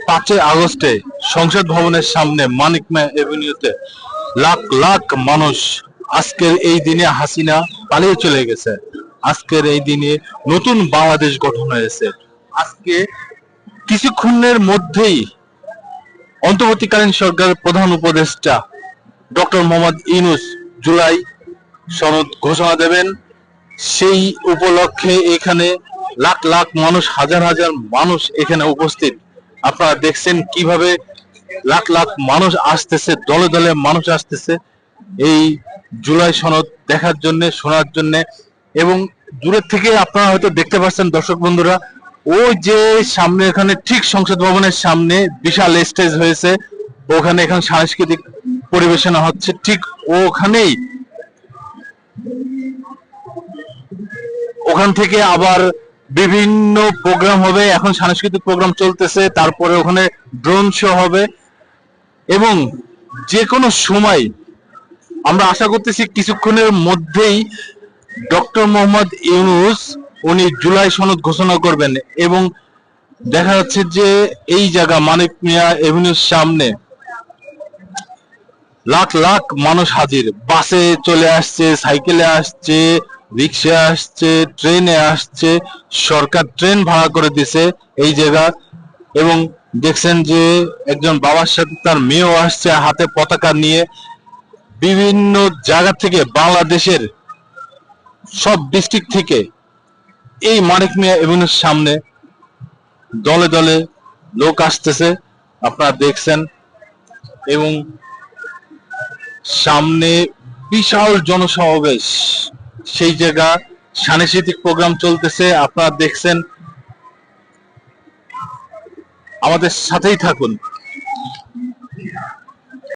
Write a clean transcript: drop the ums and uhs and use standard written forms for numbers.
5 আগস্টে সংসদ ভবনের সামনে মানিক মিয়া এভিনিউতে লাখ লাখ মানুষ। আজকের এই দিনে হাসিনা পালিয়ে চলে গেছে। আজকের এই দিনে নতুন বাংলাদেশ গঠন হয়েছে। আজকে কিছুক্ষণের মধ্যেই অন্তর্বর্তীকালীন সরকারের প্রধান উপদেষ্টা ডক্টর মোহাম্মদ ইউনূস জুলাই সনদ ঘোষণা দেবেন। সেই উপলক্ষে এখানে লাখ লাখ মানুষ, হাজার হাজার মানুষ এখানে উপস্থিত। আপনারা দেখছেন কিভাবে লাখ লাখ মানুষ আসতেছে, দলে দলে মানুষ আসতেছে এই জুলাই সনদ দেখার জন্য, শোনার জন্য। এবং দূরের থেকে আপনারা হয়তো দেখতে পাচ্ছেন দর্শক বন্ধুরা, ওই যে সামনে এখানে ঠিক সংসদ ভবনের সামনে বিশাল স্টেজ হয়েছে, ওখানে এখন সাংস্কৃতিক পরিবেশনা হচ্ছে। ঠিক ওখানেই ওখান থেকে আবার বিভিন্ন প্রোগ্রাম হবে। এখন সাংস্কৃতিক প্রোগ্রাম চলতেছে, তারপরে ওখানে ড্রোন শো হবে। এবং যে কোনো সময় আমরা আশা করতেছি কিছুক্ষণের মধ্যেই ডক্টর মোহাম্মদ ইউনূস উনি জুলাই সনদ ঘোষণা করবেন। এবং দেখা যাচ্ছে যে এই জায়গা মানিক মিয়া এভিনিউর সামনে লাখ লাখ মানুষ হাজির। বাসে চলে আসছে, সাইকেলে আসছে, রিক্সা আসছে, ট্রেনে আসছে। সরকার ট্রেন ভাড়া করে দিছে এই জায়গা। এবং দেখছেন যে একজন বাবার সাথে তার মেয়েও আসছে হাতে পতাকা নিয়ে। বিভিন্ন জায়গা থেকে, বাংলাদেশের সব ডিস্ট্রিক্ট থেকে এই মানিক মিয়া এভিনিউর সামনে দলে দলে লোক আসতেছে, আপনারা দেখছেন। এবং সামনে বিশাল জনসমাবেশ, সেই জায়গা সাংস্কৃতিক প্রোগ্রাম চলতেছে, আপনারা দেখছেন। আমাদের সাথেই থাকুন।